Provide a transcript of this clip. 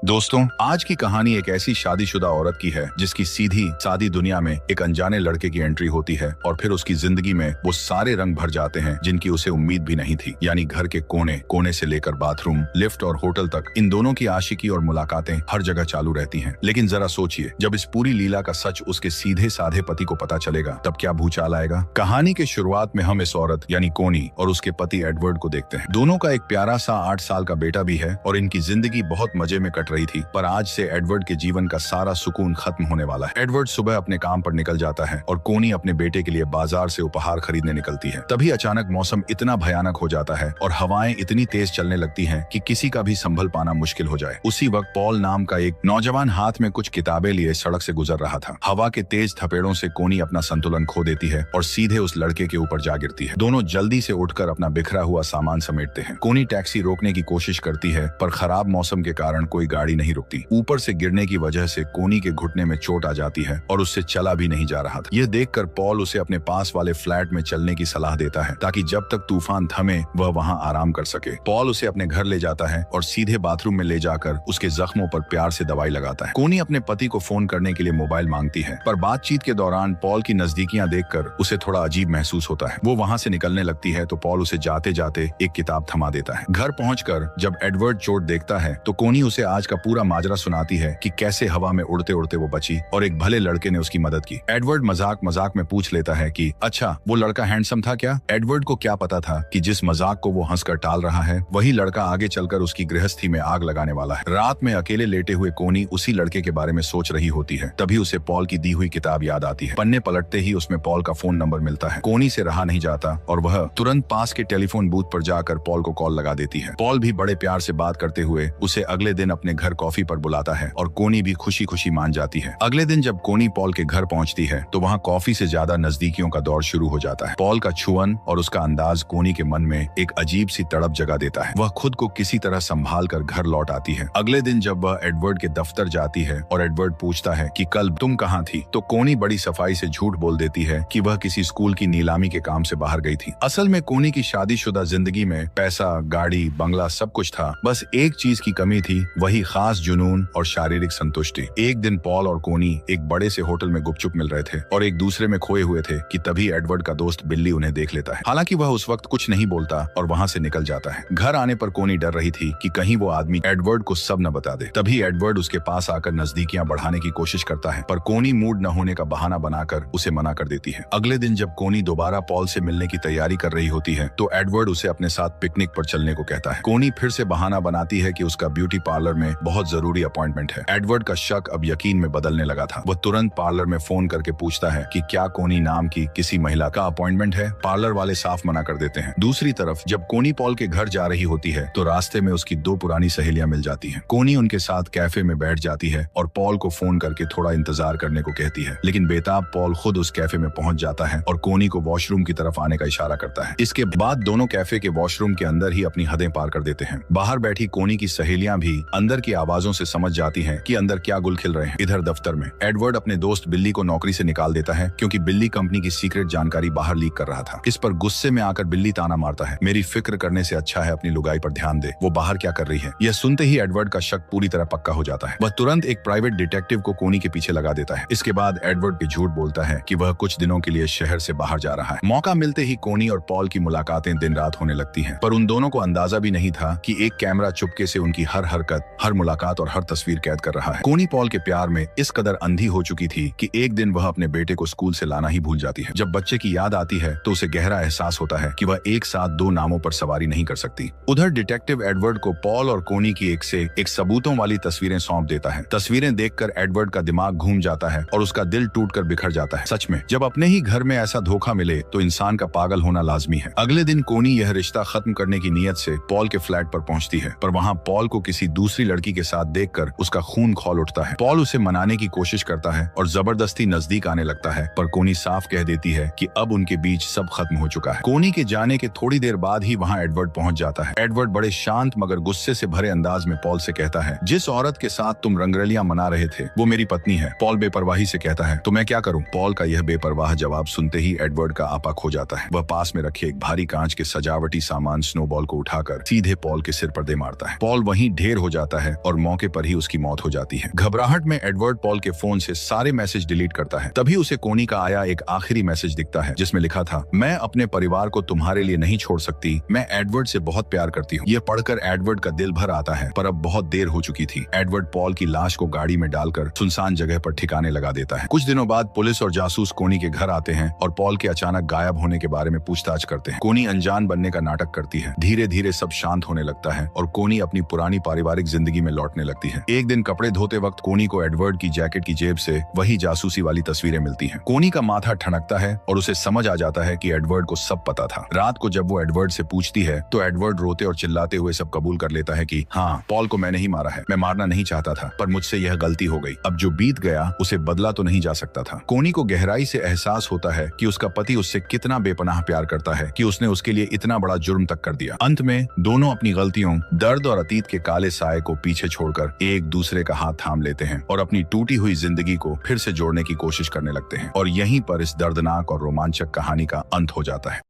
दोस्तों, आज की कहानी एक ऐसी शादीशुदा औरत की है जिसकी सीधी सादी दुनिया में एक अनजाने लड़के की एंट्री होती है और फिर उसकी जिंदगी में वो सारे रंग भर जाते हैं जिनकी उसे उम्मीद भी नहीं थी। यानी घर के कोने कोने से लेकर बाथरूम, लिफ्ट और होटल तक इन दोनों की आशिकी और मुलाकातें हर जगह चालू रहती हैं। लेकिन जरा सोचिए, जब इस पूरी लीला का सच उसके सीधे साधे पति को पता चलेगा तब क्या भूचाल आएगा। कहानी के शुरुआत में हम इस औरत यानी कोनी और उसके पति एडवर्ड को देखते हैं। दोनों का एक प्यारा सा 8 साल का बेटा भी है और इनकी जिंदगी बहुत मजे में कट रही थी। पर आज से एडवर्ड के जीवन का सारा सुकून खत्म होने वाला है। एडवर्ड सुबह अपने काम पर निकल जाता है और कोनी अपने बेटे के लिए बाजार से उपहार खरीदने निकलती है। तभी अचानक मौसम इतना भयानक हो जाता है और हवाएं इतनी तेज चलने लगती हैं कि किसी का भी संभल पाना मुश्किल हो जाए। उसी वक्त पॉल नाम का एक नौजवान हाथ में कुछ किताबें लिए सड़क से गुजर रहा था। हवा के तेज थपेड़ों से कोनी अपना संतुलन खो देती है और सीधे उस लड़के के ऊपर जा गिरती है। दोनों जल्दी से उठकर अपना बिखरा हुआ सामान समेटते हैं। कोनी टैक्सी रोकने की कोशिश करती है पर खराब मौसम के कारण कोई गाड़ी नहीं रुकती। ऊपर से गिरने की वजह से कोनी के घुटने में चोट आ जाती है और उससे चला भी नहीं जा रहा था। यह देखकर पॉल उसे अपने पास वाले फ्लैट में चलने की सलाह देता है ताकि जब तक तूफान थमे वह वहां आराम कर सके। पॉल उसे अपने घर ले जाता है और सीधे बाथरूम में ले जाकर उसके जख्मों पर प्यार से दवाई लगाता है। कोनी अपने पति को फोन करने के लिए मोबाइल मांगती है पर बातचीत के दौरान पॉल की नजदीकियां देखकर उसे थोड़ा अजीब महसूस होता है। वो वहां से निकलने लगती है तो पॉल उसे जाते जाते एक किताब थमा देता है। घर पहुंचकर जब एडवर्ड चोट देखता है तो कोनी उसे आज का पूरा माजरा सुनाती है कि कैसे हवा में उड़ते उड़ते वो बची और एक भले लड़के ने उसकी मदद की। एडवर्ड मजाक मजाक में पूछ लेता है कि अच्छा, वो लड़का हैंडसम था क्या? एडवर्ड को क्या पता था कि जिस मजाक को वो हंसकर टाल रहा है वही लड़का आगे चलकर उसकी गृहस्थी में आग लगाने वाला है। रात में अकेले लेटे हुए कोनी उसी लड़के के बारे में सोच रही होती है। तभी उसे पॉल की दी हुई किताब याद आती है। पन्ने पलटते ही उसमें पॉल का फोन नंबर मिलता है। कोनी से रहा नहीं जाता और वह तुरंत पास के टेलीफोन बूथ पर जाकर पॉल को कॉल लगा देती है। पॉल भी बड़े प्यार से बात करते हुए उसे अगले दिन अपने घर कॉफी पर बुलाता है और कोनी भी खुशी खुशी मान जाती है। अगले दिन जब कोनी पॉल के घर पहुंचती है तो वहां कॉफी से ज्यादा नजदीकियों का दौर शुरू हो जाता है। पॉल का छुअन और उसका अंदाज कोनी के मन में एक अजीब सी तड़प जगा देता है। वह खुद को किसी तरह संभाल कर घर लौट आती है। अगले दिन जब वह एडवर्ड के दफ्तर जाती है और एडवर्ड पूछता है कि कल तुम कहाँ थी, तो कोनी बड़ी सफाई से झूठ बोल देती है कि वह किसी स्कूल की नीलामी के काम से बाहर गई थी। असल में कोनी की शादीशुदा जिंदगी में पैसा, गाड़ी, बंगला सब कुछ था। बस एक चीज की कमी थी, वही खास जुनून और शारीरिक संतुष्टि। एक दिन पॉल और कोनी एक बड़े से होटल में गुपचुप मिल रहे थे और एक दूसरे में खोए हुए थे कि तभी एडवर्ड का दोस्त बिल्ली उन्हें देख लेता है। हालांकि वह उस वक्त कुछ नहीं बोलता और वहां से निकल जाता है। घर आने पर कोनी डर रही थी कि कहीं वो आदमी एडवर्ड को सब न बता दे। तभी एडवर्ड उसके पास आकर नजदीकियां बढ़ाने की कोशिश करता है पर कोनी मूड न होने का बहाना बनाकर उसे मना कर देती है। अगले दिन जब कोनी दोबारा पॉल से मिलने की तैयारी कर रही होती है तो एडवर्ड उसे अपने साथ पिकनिक पर चलने को कहता है। कोनी फिर से बहाना बनाती है कि उसका ब्यूटी पार्लर में बहुत जरूरी अपॉइंटमेंट है। एडवर्ड का शक अब यकीन में बदलने लगा था। वह तुरंत पार्लर में फोन करके पूछता है कि क्या कोनी नाम की किसी महिला का अपॉइंटमेंट है। पार्लर वाले साफ मना कर देते हैं। दूसरी तरफ जब कोनी पॉल के घर जा रही होती है तो रास्ते में उसकी 2 पुरानी सहेलियां मिल जाती हैं। कोनी उनके साथ कैफे में बैठ जाती है और पॉल को फोन करके थोड़ा इंतजार करने को कहती है। लेकिन बेताब पॉल खुद उस कैफे में पहुंच जाता है और कोनी को वॉशरूम की तरफ आने का इशारा करता है। इसके बाद दोनों कैफे के वॉशरूम के अंदर ही अपनी हदें पार कर देते हैं। बाहर बैठी कोनी की सहेलियां भी अंदर की आवाजों से समझ जाती हैं कि अंदर क्या गुल खिल रहे हैं। इधर दफ्तर में एडवर्ड अपने दोस्त बिल्ली को नौकरी से निकाल देता है क्योंकि बिल्ली कंपनी की सीक्रेट जानकारी बाहर लीक कर रहा था। इस पर गुस्से में आकर बिल्ली ताना मारता है, मेरी फिक्र करने से अच्छा है अपनी लुगाई पर ध्यान दे, वो बाहर क्या कर रही है। यह सुनते ही एडवर्ड का शक पूरी तरह पक्का हो जाता है। वह तुरंत एक प्राइवेट डिटेक्टिव को कोनी के पीछे लगा देता है। इसके बाद एडवर्ड भी झूठ बोलता है कि वह कुछ दिनों के लिए शहर से बाहर जा रहा है। मौका मिलते ही कोनी और पॉल की मुलाकातें दिन रात होने लगती हैं। पर उन दोनों को अंदाजा भी नहीं था कि एक कैमरा चुपके से उनकी हर हरकत, हर मुलाकात और हर तस्वीर कैद कर रहा है। कोनी पॉल के प्यार में इस कदर अंधी हो चुकी थी कि एक दिन वह अपने बेटे को स्कूल से लाना ही भूल जाती है। जब बच्चे की याद आती है तो उसे गहरा एहसास होता है कि वह एक साथ 2 नामों पर सवारी नहीं कर सकती। उधर डिटेक्टिव एडवर्ड को पॉल और कोनी की एक से एक सबूतों वाली तस्वीरें सौंप देता है। तस्वीरें देखकर एडवर्ड का दिमाग घूम जाता है और उसका दिल टूटकर बिखर जाता है। सच में जब अपने ही घर में ऐसा धोखा मिले तो इंसान का पागल होना लाजमी है। अगले दिन कोनी यह रिश्ता खत्म करने की नीयत से पॉल के फ्लैट पर पहुंचती है पर वहां पॉल को किसी दूसरी लड़की के साथ देखकर उसका खून खौल उठता है। पॉल उसे मनाने की कोशिश करता है और जबरदस्ती नजदीक आने लगता है पर कोनी साफ कह देती है कि अब उनके बीच सब खत्म हो चुका है। कोनी के जाने के थोड़ी देर बाद ही वहां एडवर्ड पहुंच जाता है। एडवर्ड बड़े शांत मगर गुस्से से भरे अंदाज में पॉल से कहता है, जिस औरत के साथ तुम रंगरलियां मना रहे थे वो मेरी पत्नी है। पॉल बेपरवाही से कहता है, तो मैं क्या करूं? पॉल का यह बेपरवाह जवाब सुनते ही एडवर्ड का आपा खो जाता है। वह पास में रखे एक भारी कांच के सजावटी सामान स्नोबॉल को उठाकर सीधे पॉल के सिर पर दे मारता है। पॉल वहीं ढेर हो जाता है और मौके पर ही उसकी मौत हो जाती है। घबराहट में एडवर्ड पॉल के फोन से सारे मैसेज डिलीट करता है। तभी उसे कोनी का आया एक आखिरी मैसेज दिखता है जिसमें लिखा था, मैं अपने परिवार को तुम्हारे लिए नहीं छोड़ सकती, मैं एडवर्ड से बहुत प्यार करती हूँ। यह पढ़कर एडवर्ड का दिल भर आता है, पर अब बहुत देर हो चुकी थी। एडवर्ड पॉल की लाश को गाड़ी में डालकर सुनसान जगह पर ठिकाने लगा देता है। कुछ दिनों बाद पुलिस और जासूस कोनी के घर आते हैं और पॉल के अचानक गायब होने के बारे में पूछताछ करते हैं। कोनी अनजान बनने का नाटक करती है। धीरे धीरे सब शांत होने लगता है और कोनी अपनी पुरानी पारिवारिक जिंदगी में लौटने लगती है। एक दिन कपड़े धोते वक्त कोनी को एडवर्ड की जैकेट की जेब से वही जासूसी वाली तस्वीरें मिलती हैं। कोनी का माथा ठनकता है और उसे समझ आ जाता है कि एडवर्ड को सब पता था। रात को जब वो एडवर्ड से पूछती है तो एडवर्ड रोते और चिल्लाते हुए सब कबूल कर लेता है कि हाँ, पॉल को मैंने ही मारा है, मैं मारना नहीं चाहता था, पर मुझसे यह गलती हो गई। अब जो बीत गया उसे बदला तो नहीं जा सकता था। कोनी को गहराई से एहसास होता है कि उसका पति उससे कितना बेपनाह प्यार करता है कि उसने उसके लिए इतना बड़ा जुर्म तक कर दिया। अंत में दोनों अपनी गलतियों, दर्द और अतीत के काले साए को पीछे छोड़कर एक दूसरे का हाथ थाम लेते हैं और अपनी टूटी हुई जिंदगी को फिर से जोड़ने की कोशिश करने लगते हैं। और यहीं पर इस दर्दनाक और रोमांचक कहानी का अंत हो जाता है।